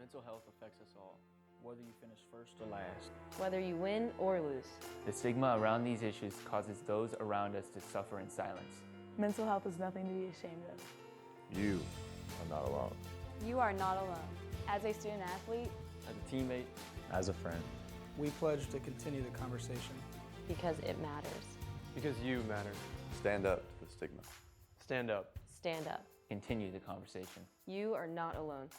Mental health affects us all, whether you finish first or last. Whether you win or lose. The stigma around these issues causes those around us to suffer in silence. Mental health is nothing to be ashamed of. You are not alone. You are not alone. As a student athlete, As a teammate, As a friend. We pledge to continue the conversation. Because it matters. Because you matter. Stand up to the stigma. Stand up. Stand up. Continue the conversation. You are not alone.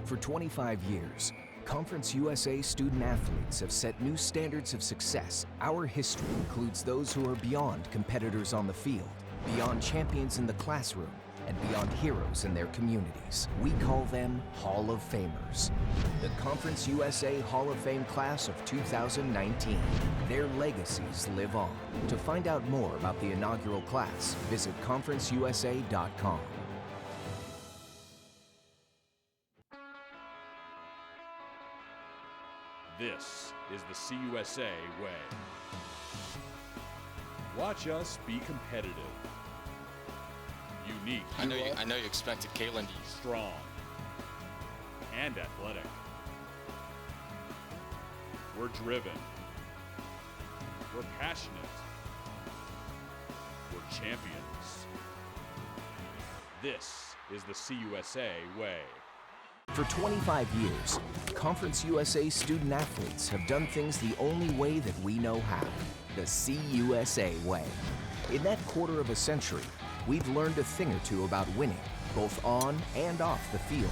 For 25 years, Conference USA student athletes have set new standards of success. Our history includes those who are beyond competitors on the field, beyond champions in the classroom, and beyond heroes in their communities. We call them Hall of Famers. The Conference USA Hall of Fame class of 2019. Their legacies live on. To find out more about the inaugural class, visit conferenceusa.com. This is the CUSA way. Watch us be competitive. Unique. I know you expected Caitlin to be strong and athletic. We're driven. We're passionate. We're champions. This is the CUSA way. For 25 years, Conference USA student athletes have done things the only way that we know how, the CUSA way. In that quarter of a century, we've learned a thing or two about winning, both on and off the field.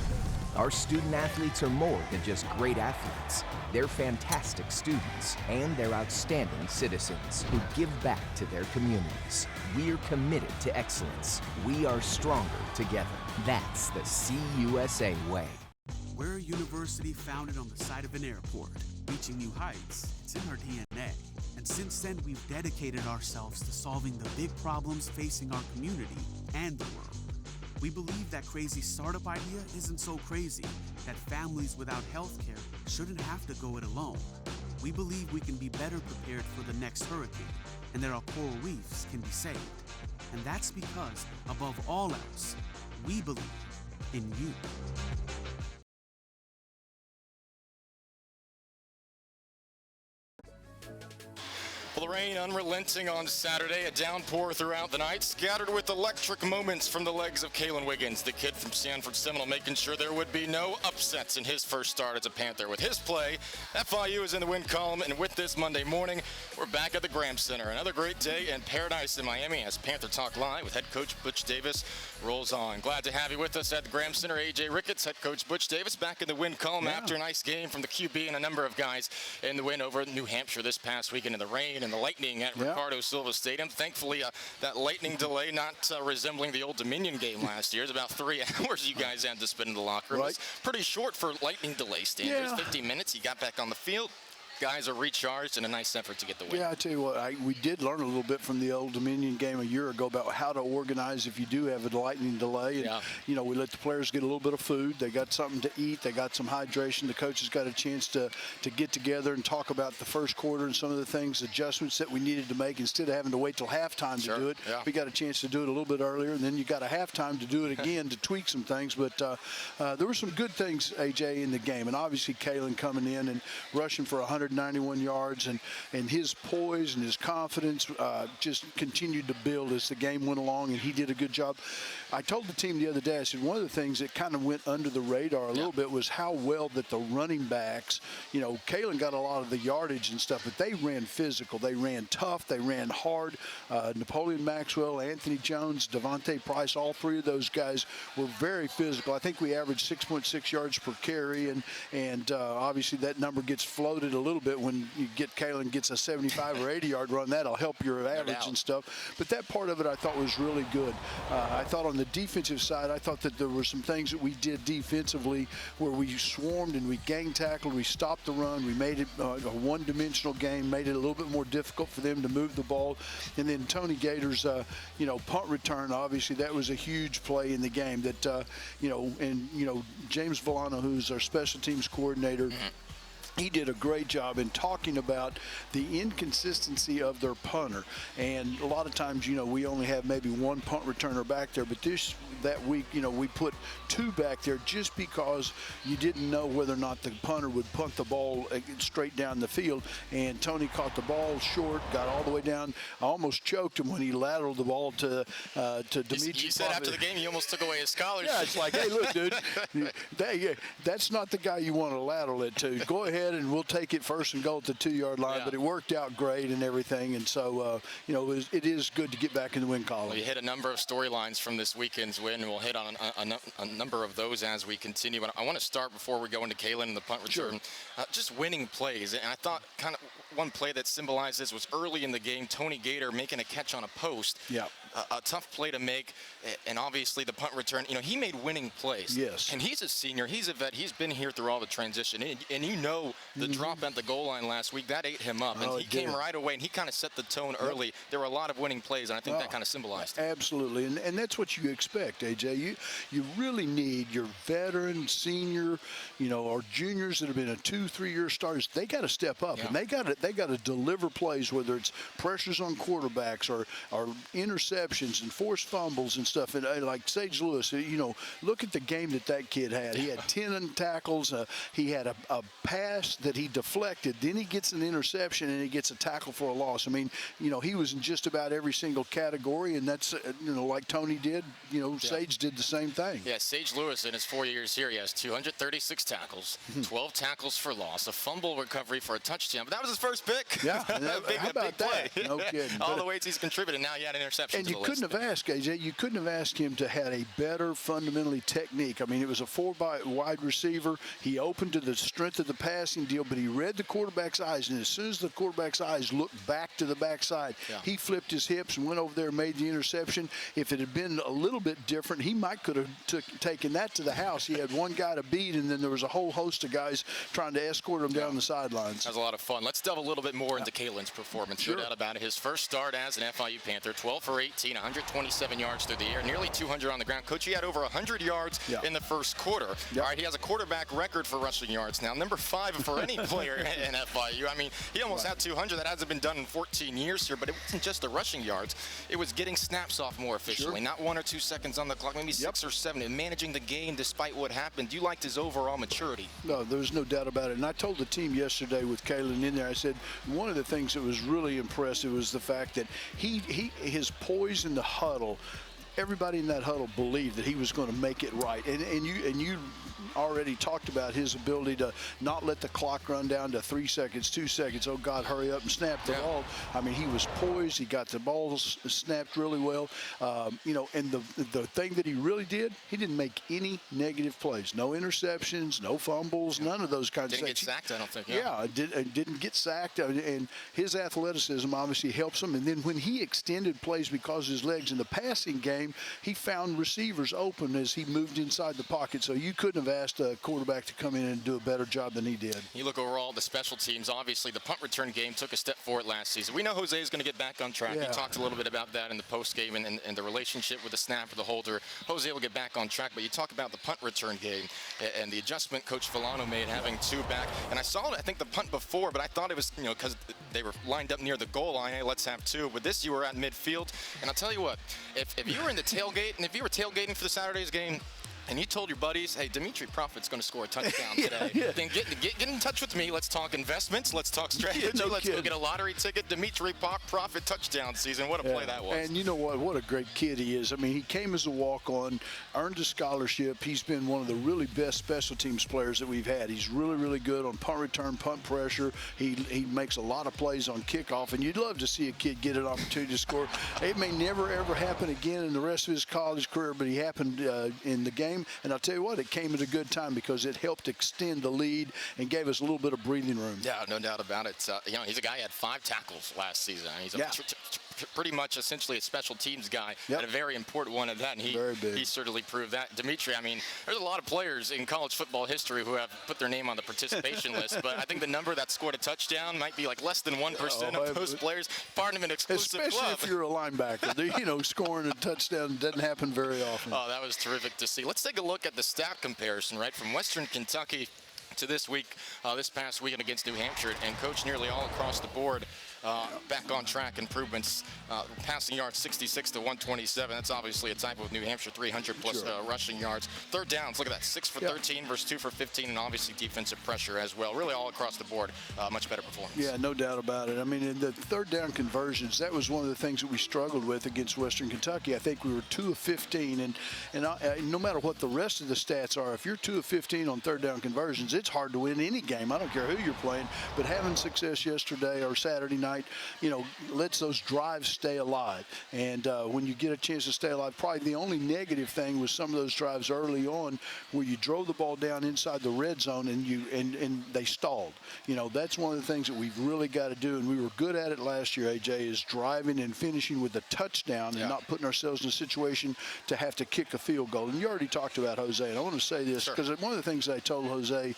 Our student athletes are more than just great athletes. They're fantastic students, and they're outstanding citizens who give back to their communities. We're committed to excellence. We are stronger together. That's the CUSA way. We're a university founded on the side of an airport, reaching new heights. It's in our DNA. And since then, we've dedicated ourselves to solving the big problems facing our community and the world. We believe that crazy startup idea isn't so crazy, that families without healthcare shouldn't have to go it alone. We believe we can be better prepared for the next hurricane, and that our coral reefs can be saved. And that's because, above all else, we believe in you. Well, the rain unrelenting on Saturday, a downpour throughout the night, scattered with electric moments from the legs of Kalen Wiggins, the kid from Sanford Seminole, making sure there would be no upsets in his first start as a Panther. With his play, FIU is in the win column, and with this Monday morning, we're back at the Graham Center. Another great day in paradise in Miami as Panther Talk Live with head coach Butch Davis rolls on. Glad to have you with us at the Graham Center. AJ Ricketts, head coach Butch Davis, back in the win column after a nice game from the QB and a number of guys in the win over New Hampshire this past weekend in the rain and the lightning at Ricardo Silva Stadium. Thankfully, that lightning delay not resembling the Old Dominion game last year. It's about 3 hours you guys had to spend in the locker room. Right. It's pretty short for lightning delay standards. 50 minutes, you got back on the field. Guys are recharged and a nice effort to get the win. Yeah, I tell you what, we did learn a little bit from the Old Dominion game a year ago about how to organize if you do have a lightning delay. And, you know, we let the players get a little bit of food. They got something to eat. They got some hydration. The coaches got a chance to get together and talk about the first quarter and some of the things, adjustments that we needed to make instead of having to wait till halftime to do it. Yeah. We got a chance to do it a little bit earlier, and then you got a halftime to do it again to tweak some things. But there were some good things, AJ, in the game. And obviously, Kalen coming in and rushing for 191 yards. And his poise and his confidence just continued to build as the game went along, and he did a good job. I told the team the other day, I said one of the things that kind of went under the radar a little bit was how well that the running backs, you know, Kalen got a lot of the yardage and stuff, but they ran physical. They ran tough. They ran hard. Napoleon Maxwell, Anthony Jones, Devontae Price, all three of those guys were very physical. I think we averaged 6.6 yards per carry, and obviously that number gets floated a little bit when you get Kalen gets a 75 or 80 yard run. That'll help your average and stuff. But that part of it I thought was really good. I thought on the defensive side, I thought that there were some things that we did defensively where we swarmed and we gang tackled, we stopped the run, we made it a one-dimensional game, made it a little bit more difficult for them to move the ball. And then Tony Gator's punt return, obviously that was a huge play in the game that James Villano, who's our special teams coordinator, he did a great job in talking about the inconsistency of their punter. And a lot of times, we only have maybe one punt returner back there, but that week, we put two back there just because you didn't know whether or not the punter would punt the ball straight down the field. And Tony caught the ball short, got all the way down. I almost choked him when he lateraled the ball to Dimitri. You said after the game you almost took away his scholarship. Yeah, it's like, hey, look, dude, that's not the guy you want to lateral it to. Go ahead and we'll take it first and goal at the 2-yard line. Yeah. But it worked out great and everything. And so, it is good to get back in the win column. Well, you hit a number of storylines from this weekend's win, and we'll hit on a number of those as we continue. And I want to start before we go into Kalen and the punt return. Sure. Just winning plays. And I thought kind of one play that symbolized this was early in the game, Tony Gator making a catch on a post. Yeah. A tough play to make, and obviously the punt return. He made winning plays. Yes. And he's a senior. He's a vet. He's been here through all the transition. And the drop at the goal line last week, that ate him up. And he came right away, and he kind of set the tone early. There were a lot of winning plays, and I think that kind of symbolized it. Absolutely. And that's what you expect, AJ. You really need your veteran, senior, or juniors that have been a 2-3 year starters. They got to step up, and they got to deliver plays, whether it's pressures on quarterbacks or interceptions and forced fumbles and stuff. And like Sage Lewis, look at the game that kid had. He had 10 tackles. He had a pass that he deflected. Then he gets an interception and he gets a tackle for a loss. I mean, he was in just about every single category, and that's like Tony did. Sage did the same thing. Yeah, Sage Lewis in his 4 years here, he has 236 tackles, 12 tackles for loss, a fumble recovery for a touchdown. But that was his first pick. Yeah, big about play. that? No kidding. All the ways he's contributed. Now he had an interception. And you couldn't have asked, AJ, you couldn't have asked him to have a better fundamentally technique. I mean, it was a 4-wide receiver. He opened to the strength of the passing deal, but he read the quarterback's eyes. And as soon as the quarterback's eyes looked back to the backside, he flipped his hips and went over there and made the interception. If it had been a little bit different, he might could have taken that to the house. He had one guy to beat, and then there was a whole host of guys trying to escort him down the sidelines. That was a lot of fun. Let's delve a little bit more into Kalen's performance. No doubt about it. His first start as an FIU Panther, 12 for 18, 127 yards through the air, nearly 200 on the ground. Coach, he had over 100 yards in the first quarter. All right, he has a quarterback record for rushing yards now, number 5 for any player in FIU. I mean, he almost had 200. That hasn't been done in 14 years here, but it wasn't just the rushing yards. It was getting snaps off more efficiently, not 1 or 2 seconds on the clock, maybe 6 or 7, and managing the game despite what happened. You liked his overall maturity. No, there's no doubt about it. And I told the team yesterday with Kalen in there, I said, one of the things that was really impressive was the fact that his poise in the huddle, everybody in that huddle believed that he was going to make it right. And you already talked about his ability to not let the clock run down to 3 seconds, 2 seconds. Oh, God, hurry up and snap the ball. I mean, he was poised. He got the ball snapped really well. And the thing that he really did, he didn't make any negative plays. No interceptions, no fumbles, none of those kinds of things. Didn't get sacked, I don't think. Didn't get sacked. And his athleticism obviously helps him. And then when he extended plays because of his legs in the passing game, he found receivers open as he moved inside the pocket. So you couldn't have asked a quarterback to come in and do a better job than he did. You look overall at the special teams, obviously the punt return game took a step forward last season. We know Jose is going to get back on track. He talked a little bit about that in the post game and the relationship with the snapper, the holder. Jose will get back on track, but you talk about the punt return game and the adjustment Coach Villano made having 2 back. And I saw, I think, the punt before, but I thought it was, because they were lined up near the goal line, hey, let's have 2. With this, you were at midfield. And I'll tell you what, if you were in the tailgate, and if you were tailgating for the Saturday's game, and you told your buddies, hey, Dimitri Prophet's going to score a touchdown today, then get in touch with me. Let's talk investments. Let's talk strategy. Let's go get a lottery ticket. Dimitri Prophet touchdown season. What a play that was. And you know what? What a great kid he is. I mean, he came as a walk-on, earned a scholarship. He's been one of the really best special teams players that we've had. He's really, really good on punt return, punt pressure. He makes a lot of plays on kickoff, and you'd love to see a kid get an opportunity to score. It may never, ever happen again in the rest of his college career, but he happened in the game. And I'll tell you what, it came at a good time because it helped extend the lead and gave us a little bit of breathing room. Yeah, no doubt about it. He's a guy who had 5 tackles last season. He's pretty much essentially a special teams guy, and a very important one at that. And he certainly proved that. Dimitri, I mean, there's a lot of players in college football history who have put their name on the participation list, but I think the number that scored a touchdown might be like less than 1% of those players, part of an exclusive Especially club. if you're a linebacker. Scoring a touchdown doesn't happen very often. Oh, that was terrific to see. Let's take a look at the stat comparison, right? From Western Kentucky, to this week, this past weekend against New Hampshire, and coach nearly all across the board back on track improvements. Passing yards 66 to 127. That's obviously a type of New Hampshire 300 plus rushing yards. Third downs, look at that, 6 for 13 versus 2 for 15, and obviously defensive pressure as well. Really all across the board, much better performance. Yeah, no doubt about it. I mean, in the third down conversions, that was one of the things that we struggled with against Western Kentucky. I think we were 2 of 15, and no matter what the rest of the stats are, if you're 2 of 15 on third down conversions, it's hard to win any game. I don't care who you're playing, but having success yesterday or Saturday night, lets those drives stay alive. And when you get a chance to stay alive, probably the only negative thing was some of those drives early on where you drove the ball down inside the red zone and they stalled. That's one of the things that we've really got to do, and we were good at it last year, AJ, is driving and finishing with a touchdown and not putting ourselves in a situation to have to kick a field goal. And you already talked about Jose, and I want to say this because one of the things I told Jose,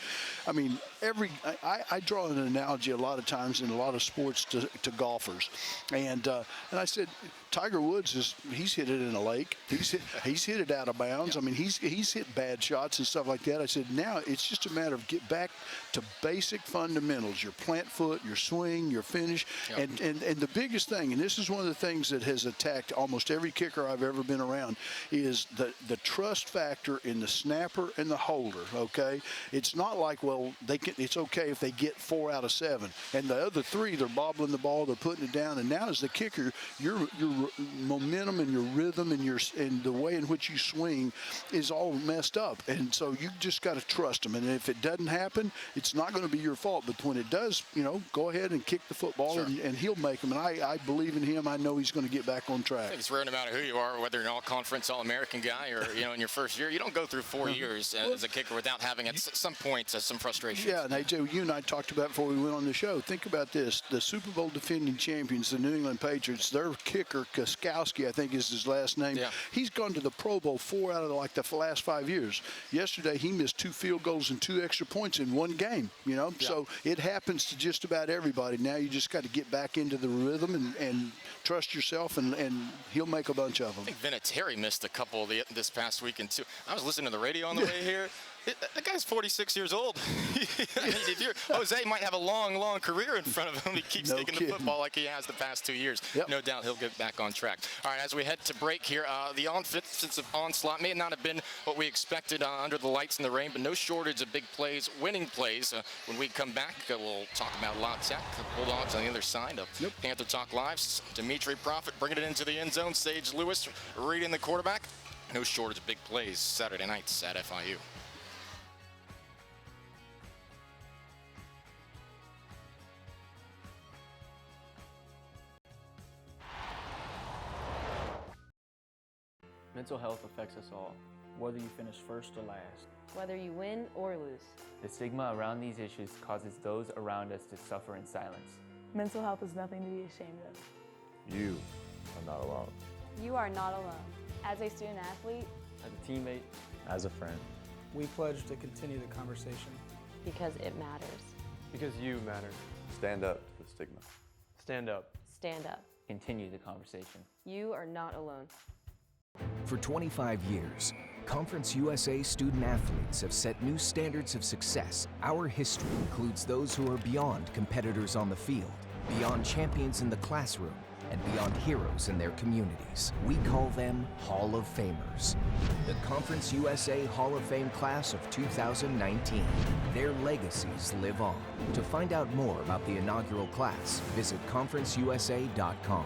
I mean, I draw an analogy a lot of times in a lot of sports to golfers, and I said, Tiger Woods he's hit it in a lake. He's hit it out of bounds. I mean, he's hit bad shots and stuff like that. I said, now it's just a matter of get back to basic fundamentals: your plant foot, your swing, your finish, and the biggest thing, and this is one of the things that has attacked almost every kicker I've ever been around, is the trust factor in the snapper and the holder. Okay, it's not like, well, it's okay if they get 4 out of 7, and the other 3 they're bobbling the ball, they're putting it down, and now as the kicker, your momentum and your rhythm and the way in which you swing is all messed up, and so you just got to trust them. And if it doesn't happen, it's not going to be your fault. But when it does, go ahead and kick the football, and he'll make them. And I believe in him. I know he's going to get back on track. I think it's rare, no matter who you are, whether you're an all-conference, all-American guy, or in your first year, you don't go through 4 years as a kicker without having at some point some frustration. Yeah, and AJ, you and I talked about before we went on the show. Think about this: the Super Bowl defending champions, the New England Patriots, their kicker, Koskowski, I think is his last name. Yeah. He's gone to the Pro Bowl 4 out of the last 5 years. Yesterday, he missed 2 field goals and 2 extra points in one game. So it happens to just about everybody. Now you just got to get back into the rhythm and trust yourself, and he'll make a bunch of them. I think Vinatieri missed a couple this past weekend too. I was listening to the radio on the way here. That guy's 46 years old. I mean, Jose might have a long, long career in front of him. He keeps taking the football like he has the past 2 years. No doubt he'll get back on track. All right, as we head to break here, the offensive onslaught may not have been what we expected under the lights and the rain, but no shortage of big plays, winning plays. When we come back, we'll talk about La Tech, the Bulldogs on the other side of Panther Talk Live. Dimitri Prophet bringing it into the end zone. Sage Lewis reading the quarterback. No shortage of big plays Saturday nights at FIU. Mental health affects us all, whether you finish first or last. Whether you win or lose. The stigma around these issues causes those around us to suffer in silence. Mental health is nothing to be ashamed of. You are not alone. You are not alone. As a student athlete, As a teammate, As a friend, we pledge to continue the conversation. Because it matters. Because you matter. stand up to the stigma. Stand up. Stand up. Continue the conversation. You are not alone. For 25 years, Conference USA student athletes have set new standards of success. Our history includes those who are beyond competitors on the field, beyond champions in the classroom, and beyond heroes in their communities. We call them Hall of Famers. The Conference USA Hall of Fame class of 2019. Their legacies live on. To find out more about the inaugural class, visit conferenceusa.com.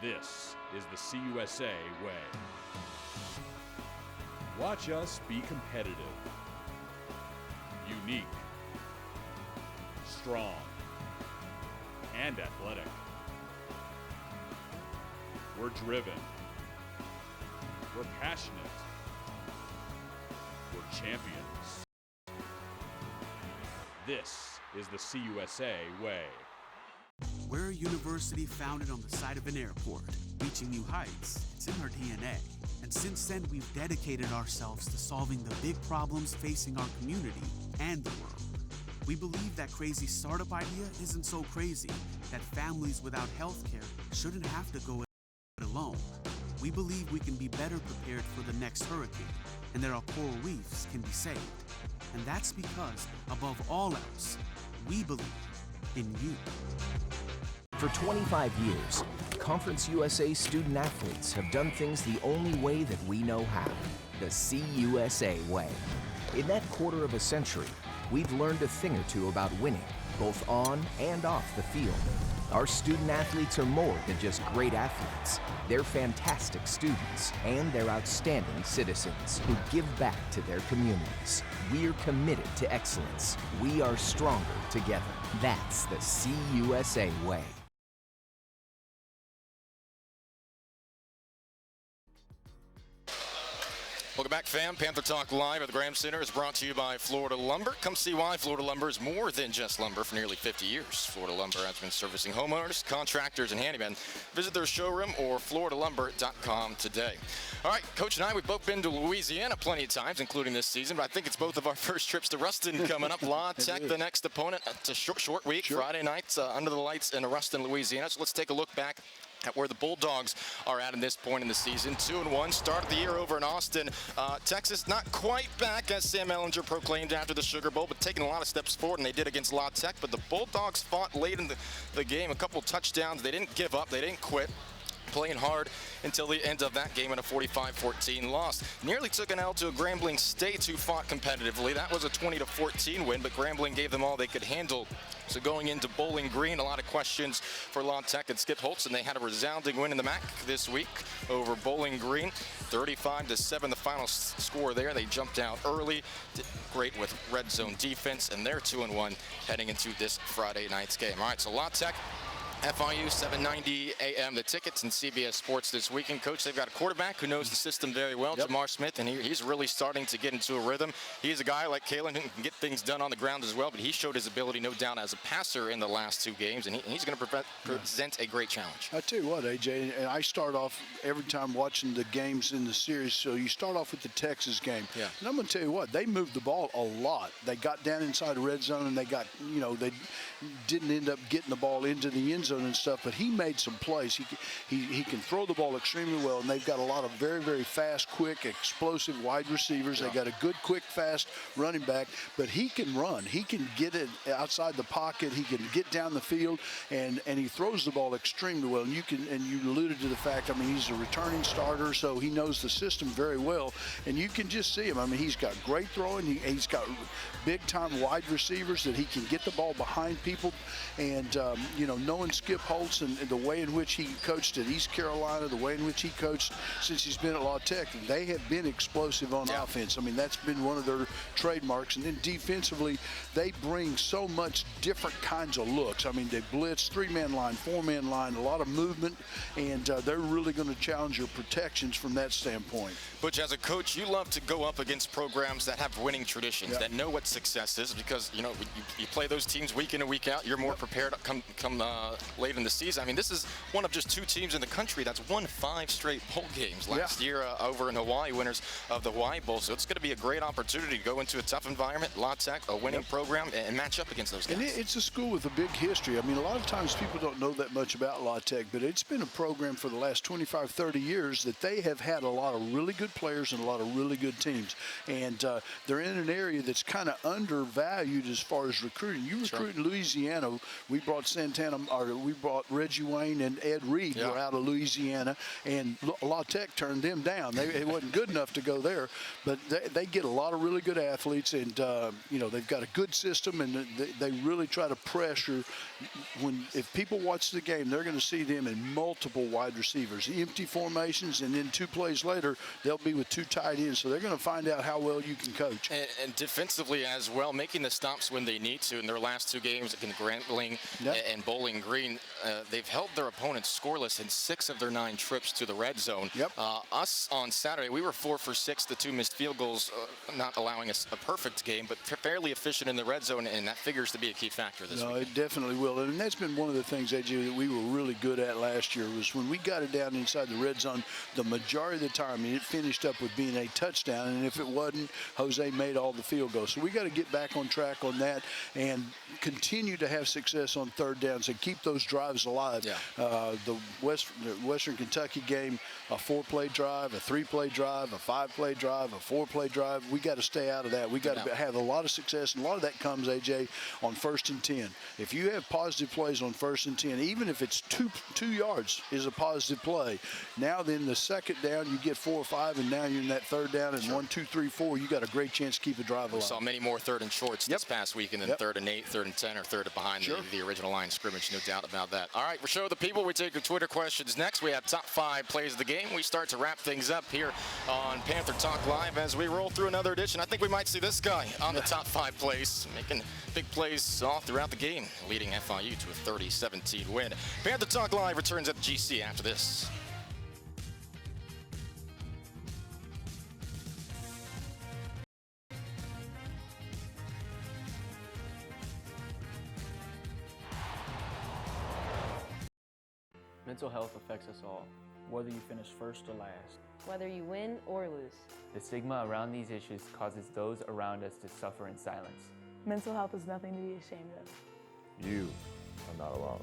This is the CUSA way. Watch us be competitive, unique, strong, and athletic. We're driven. We're passionate. We're champions. This is the CUSA way. We're a university founded on the side of an airport, reaching new heights. It's in our DNA. And since then, we've dedicated ourselves to solving the big problems facing our community and the world. We believe that crazy startup idea isn't so crazy, that families without health care shouldn't have to go it alone. we believe we can be better prepared for the next hurricane and that our coral reefs can be saved. And that's because, above all else, we believe in you. For 25 years, Conference USA student athletes have done things the only way that we know how, the CUSA way. In that quarter of a century, we've learned a thing or two about winning, both on and off the field. Our student athletes are more than just great athletes. They're fantastic students, and they're outstanding citizens who give back to their communities. We're committed to excellence. We are stronger together. That's the CUSA way. Welcome back, fam. Panther Talk Live at the Graham Center is brought to you by Florida Lumber. Come see why Florida Lumber is more than just lumber for nearly 50 years. Florida Lumber has been servicing homeowners, contractors, and handymen. Visit their showroom or floridalumber.com today. All right, Coach and I, we've both been to Louisiana plenty of times, including this season, but I think it's both of our first trips to Ruston coming up. La Tech, the next opponent. It's a short week, Friday nights, under the lights in Ruston, Louisiana. So let's take a look back at where the Bulldogs are at this point in the season. 2-1, start of the year over in Austin. Texas not quite back, as Sam Ehlinger proclaimed after the Sugar Bowl, but taking a lot of steps forward, and they did against La Tech. But the Bulldogs fought late in the game, a couple touchdowns. They didn't give up, they didn't quit, playing hard until the end of that game in a 45-14 loss. Nearly took an L to a Grambling State, who fought competitively. That was a 20-14 win, but Grambling gave them all they could handle. So going into Bowling Green, a lot of questions for La Tech and Skip Holtz, and they had a resounding win in the MAC this week over Bowling Green. 35-7 the final score there. They jumped out early, did great with red zone defense, and they're 2-1 heading into this Friday night's game. All right, so La Tech, FIU, 7:90 a.m. The tickets and CBS Sports this weekend. Coach, they've got a quarterback who knows the system very well, Jamar Smith, and he's really starting to get into a rhythm. He's a guy like Kalen who can get things done on the ground as well, but he showed his ability, no doubt, as a passer in the last two games, and he's going to present a great challenge. I tell you what, AJ, and I start off every time watching the games in the series, so you start off with the Texas game. Yeah. And I'm going to tell you what, they moved the ball a lot. They got down inside the red zone, and they got, they didn't end up getting the ball into the end zone and stuff, but he made some plays. He can throw the ball extremely well, and they've got a lot of very, very fast, quick, explosive wide receivers. They got a good, quick, fast running back, but he can run. He can get it outside the pocket. He can get down the field, and he throws the ball extremely well. And you alluded to the fact, I mean, he's a returning starter, so he knows the system very well, and you can just see him. I mean, he's got great throwing. He's got big-time wide receivers that he can get the ball behind people, and knowing Skip Holtz and the way in which he coached at East Carolina, the way in which he coached since he's been at La Tech, they have been explosive on offense. I mean, that's been one of their trademarks. And then defensively, they bring so much different kinds of looks. I mean, they blitz, 3-man line, 4-man line, a lot of movement, and they're really going to challenge your protections from that standpoint. Butch, as a coach, you love to go up against programs that have winning traditions, that know what success is, because, you play those teams week in and week out. You're more prepared come late in the season. I mean, this is one of just 2 teams in the country that's won 5 straight bowl games last year over in Hawaii, winners of the Hawaii Bowl. So it's going to be a great opportunity to go into a tough environment, La Tech, a winning program, and match up against those guys. And it's a school with a big history. I mean, a lot of times people don't know that much about La Tech, but it's been a program for the last 25, 30 years that they have had a lot of really good players and a lot of really good teams. And they're in an area that's kind of undervalued as far as recruiting. You recruit in Louisiana, we brought we brought Reggie Wayne and Ed Reed were out of Louisiana, and La Tech turned them down. It wasn't good enough to go there, but they get a lot of really good athletes, and they've got a good system, and they really try to pressure. If people watch the game, they're going to see them in multiple wide receivers, empty formations, and then 2 plays later, they'll be with 2 tight ends. So they're going to find out how well you can coach. And defensively as well, making the stops when they need to. In their last 2 games against Grambling and Bowling Green, they've held their opponents scoreless in 6 of their 9 trips to the red zone. Us on Saturday, we were 4 for 6, the 2 missed field goals, not allowing us a perfect game, but fairly efficient in the red zone, and that figures to be a key factor this week. No, it definitely will. And that's been one of the things, AJ, that we were really good at last year, was when we got it down inside the red zone, the majority of the time, it finished up with being a touchdown, and if it wasn't, Jose made all the field goals. So we got to get back on track on that and continue to have success on 3rd downs and keep those those drives alive. The Western Kentucky game, a 4-play drive, a 3-play drive, a 5-play drive, a 4-play drive. We got to stay out of that. We got to have a lot of success, and a lot of that comes, AJ, on 1st and 10. If you have positive plays on 1st and 10, even if it's two yards is a positive play. Now then the second down, you get 4 or 5, and now you're in that 3rd down, and 1, 2, 3, 4, you got a great chance to keep a drive alive. We saw many more 3rd and shorts this past weekend than 3rd and 8, 3rd and 10, or 3rd and behind the original line of scrimmage, no doubt about that. All right, we're Show the People. We take your Twitter questions next. We have top 5 plays of the game. We start to wrap things up here on Panther Talk Live as we roll through another edition. I think we might see this guy on the top 5 plays, making big plays all throughout the game, leading FIU to a 30-17 win. Panther Talk Live returns at the GC after this. Mental health affects us all, whether you finish first or last. Whether you win or lose. The stigma around these issues causes those around us to suffer in silence. Mental health is nothing to be ashamed of. You are not alone.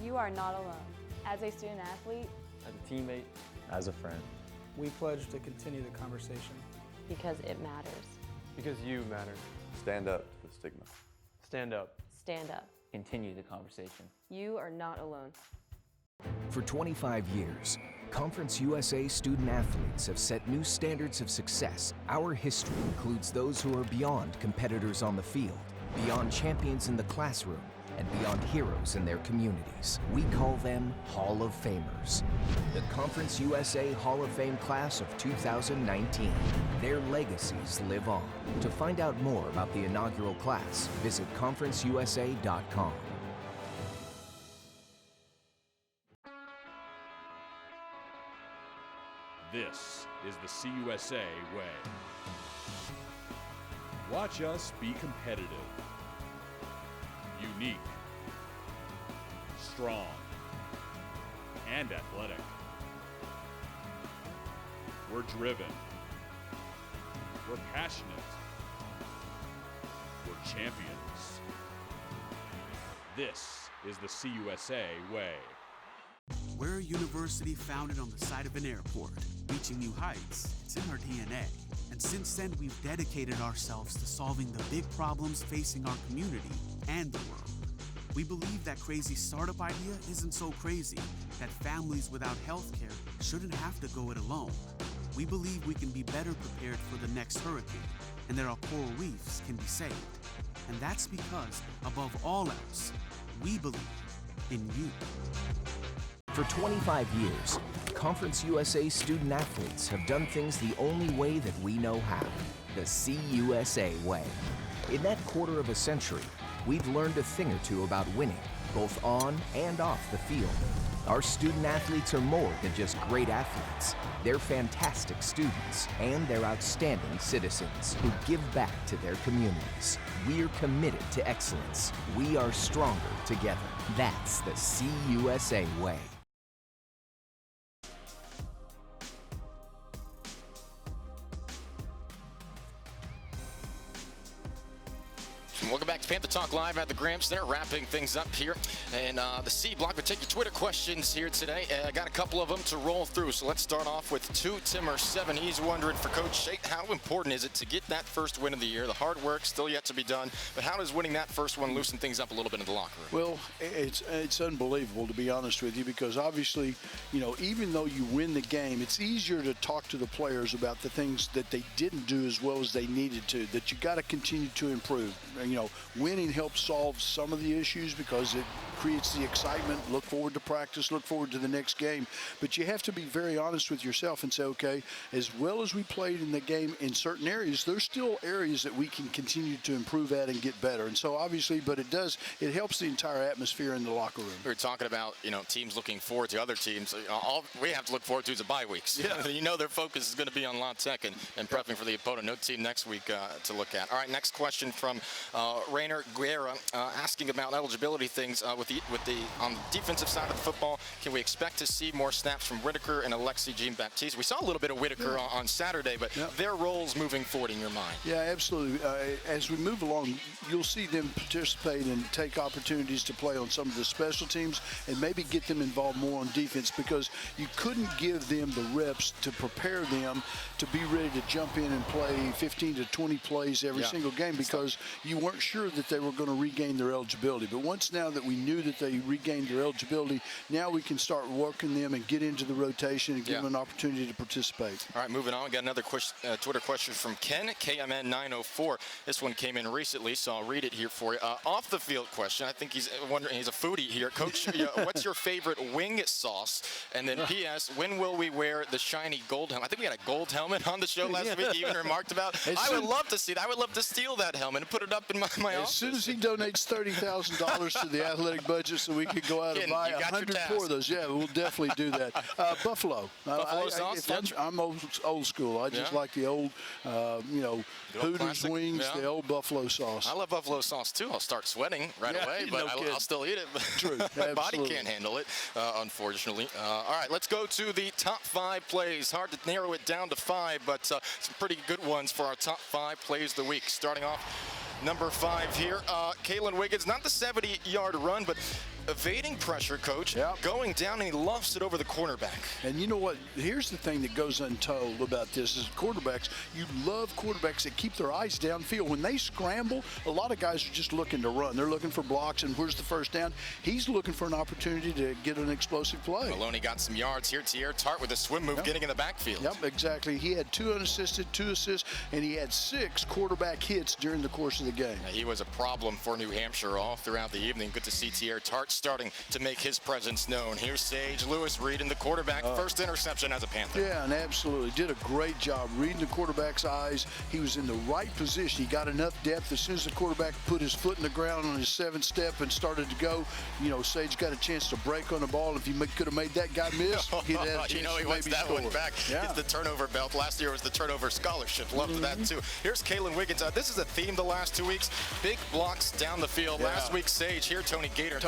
You are not alone. As a student athlete, As a teammate, As a friend, We pledge to continue the conversation. Because it matters. because you matter. stand up to the stigma. Stand up. Stand up. Continue the conversation. You are not alone. For 25 years, Conference USA student athletes have set new standards of success. Our history includes those who are beyond competitors on the field, beyond champions in the classroom, and beyond heroes in their communities. We call them Hall of Famers. The Conference USA Hall of Fame class of 2019. Their legacies live on. To find out more about the inaugural class, visit conferenceusa.com. This is the CUSA way. Watch us be competitive, unique, strong, and athletic. We're driven. We're passionate. We're champions. This is the CUSA way. We're a university founded on the side of an airport, reaching new heights. It's in our DNA. And since then, we've dedicated ourselves to solving the big problems facing our community and the world. We believe that crazy startup idea isn't so crazy, that families without health care shouldn't have to go it alone. We believe we can be better prepared for the next hurricane, and that our coral reefs can be saved. And that's because, above all else, we believe in you. For 25 years, Conference USA student athletes have done things the only way that we know how, the CUSA way. In that quarter of a century, we've learned a thing or two about winning, both on and off the field. Our student athletes are more than just great athletes. They're fantastic students, and they're outstanding citizens who give back to their communities. We're committed to excellence. We are stronger together. That's the CUSA way. Welcome back to Panther Talk Live at the Gramps. They're wrapping things up here. And the C block, we take your Twitter questions here today. I got a couple of them to roll through. So let's start off with 2Timmer7. He's wondering for Coach Shate, how important is it to get that first win of the year? The hard work still yet to be done. But how does winning that first one loosen things up a little bit in the locker room? Well, it's unbelievable, to be honest with you, because obviously, you know, even though you win the game, it's easier to talk to the players about the things that they didn't do as well as they needed to, that you got to continue to improve. You know, winning helps solve some of the issues because it creates the excitement. Look forward to practice, look forward to the next game. But you have to be very honest with yourself and say, okay, as well as we played in the game in certain areas, there's still areas that we can continue to improve at and get better. And so obviously, but it helps the entire atmosphere in the locker room. We were talking about, you know, teams looking forward to other teams. All we have to look forward to is a bye weeks. Yeah. You know their focus is going to be on La Tech and prepping for the opponent. No team next week to look at. All right, next question from Rainer Guerra asking about eligibility things on the defensive side of the football. Can we expect to see more snaps from Whitaker and Alexi Jean-Baptiste? We saw a little bit of Whitaker on Saturday, but their roles moving forward in your mind? Yeah, absolutely. As we move along, you'll see them participate and take opportunities to play on some of the special teams and maybe get them involved more on defense, because you couldn't give them the reps to prepare them to be ready to jump in and play 15 to 20 plays every single game, because you weren't sure that they were going to regain their eligibility. But once now that we knew that they regained their eligibility, now we can start working them and get into the rotation and give them an opportunity to participate. All right, moving on. We got another Twitter question from Ken, KMN904. This one came in recently, so I'll read it here for you. Off the field question. I think he's wondering, he's a foodie here. Coach, what's your favorite wing sauce? And then P.S., when will we wear the shiny gold helmet? I think we had a gold helmet on the show last week. He even remarked about, I would love to see that. I would love to steal that helmet and put it up in my office. As soon as he donates $30,000 to the athletic budget so we can go out and buy 100 more of those, we'll definitely do that. Buffalo. Buffalo sauce? I'm old school. I just like the old, Hooters wings, the old buffalo sauce. I love buffalo sauce, too. I'll start sweating right away, but I'll still eat it. True. My body can't handle it, unfortunately. All right, let's go to the top 5 plays. Hard to narrow it down to 5, but some pretty good ones for our top 5 plays of the week. Starting off, number 5 here, Kalen Wiggins, not the 70-yard run, but evading pressure, Coach, going down, and he lofts it over the cornerback. And you know what? Here's the thing that goes untold about this is quarterbacks. You love quarterbacks that keep their eyes downfield. When they scramble, a lot of guys are just looking to run. They're looking for blocks, and where's the first down? He's looking for an opportunity to get an explosive play. Maloney got some yards here. Tier Tart with a swim move getting in the backfield. Yep, exactly. He had 2 unassisted, 2 assists, and he had 6 quarterback hits during the course of the game. He was a problem for New Hampshire all throughout the evening. Good to see Tier Tart starting to make his presence known. Here's Sage Lewis reading the quarterback. First interception as a Panther. Yeah, and absolutely. Did a great job reading the quarterback's eyes. He was in the right position. He got enough depth. As soon as the quarterback put his foot in the ground on his 7th step and started to go, Sage got a chance to break on the ball. If he could have made that guy miss, he'd have a chance he wants that one back. It's the turnover belt. Last year was the turnover scholarship. Loved that, too. Here's Kalen Wiggins. This is a theme the last 2 weeks. Big blocks down the field. Last week, Sage. Here, Tony Gator.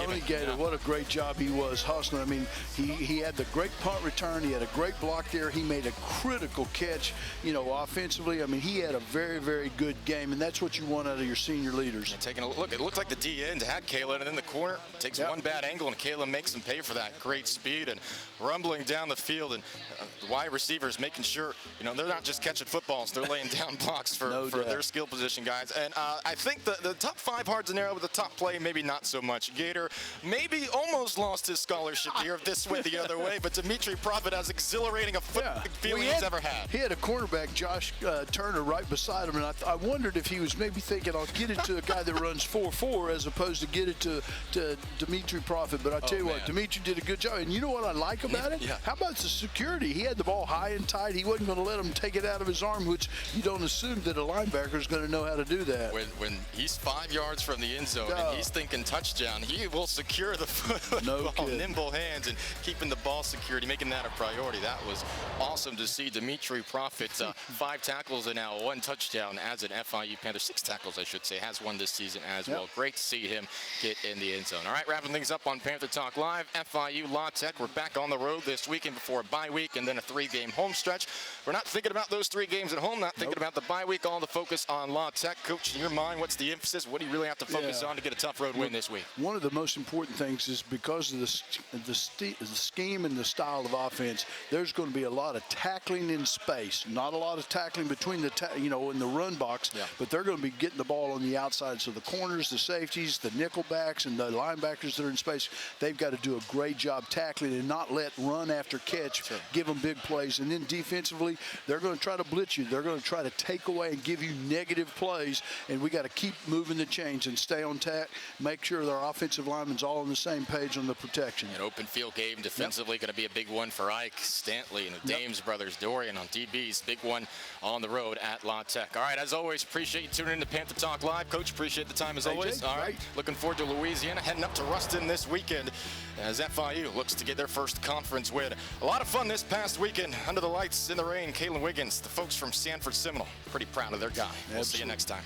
What a great job he was hustling. I mean, he had the great punt return. He had a great block there. He made a critical catch, offensively. I mean, he had a very, very good game, and that's what you want out of your senior leaders. And taking a look, it looked like the D end had Kalen, and in the corner takes one bad angle, and Kalen makes him pay for that. Great speed and rumbling down the field, and the wide receivers making sure, they're not just catching footballs, they're laying down blocks for their skill position guys. And I think the top 5 hard to narrow, but the top play maybe not so much. Gator maybe almost lost his scholarship here if this went the other way, but Dimitri Prophet has exhilarating a feeling he's ever had. He had a cornerback, Josh Turner, right beside him, and I wondered if he was maybe thinking, I'll get it to a guy that runs 4.4 as opposed to get it to Dimitri Prophet. But I tell you what, Dimitri did a good job. And you know what I like about it? How about the security? He had the ball high and tight. He wasn't going to let him take it out of his arm, which you don't assume that a linebacker is going to know how to do that. When he's 5 yards from the end zone and he's thinking touchdown, he will secure the football, nimble hands, and keeping the ball security, making that a priority. That was awesome to see. Dimitri Prophet, 5 tackles and now 1 touchdown as an FIU Panther. 6 tackles, I should say, has 1 this season as well. Great to see him get in the end zone. All right, wrapping things up on Panther Talk Live. FIU La Tech, we're back on the road this weekend before a bye week and then a 3-game home stretch. We're not thinking about those 3 games at home, not thinking about the bye week, all the focus on La Tech. Coach, in your mind, what's the emphasis? What do you really have to focus on to get a tough road win this week? One of the most important things is because of the scheme and the style of offense, there's going to be a lot of tackling in space, not a lot of tackling between in the run box, but they're going to be getting the ball on the outside. So the corners, the safeties, the nickel backs, and the linebackers that are in space, they've got to do a great job tackling and not let run after catch give them big plays. And then defensively, they're going to try to blitz you. They're going to try to take away and give you negative plays, and we got to keep moving the chains and stay on tack, make sure their offensive linemen's all on the same page on the protection. An open field game defensively going to be a big one for Ike Stanley and the Dames brothers. Dorian on DBs, big one on the road at La Tech. All right, as always, appreciate you tuning in to Panther Talk Live. Coach, appreciate the time as always. All right, looking forward to Louisiana, heading up to Ruston this weekend as FIU looks to get their first conference win. A lot of fun this past weekend under the lights in the rain. Kalen Wiggins, the folks from Sanford Seminole, pretty proud of their guy. We'll see you next time.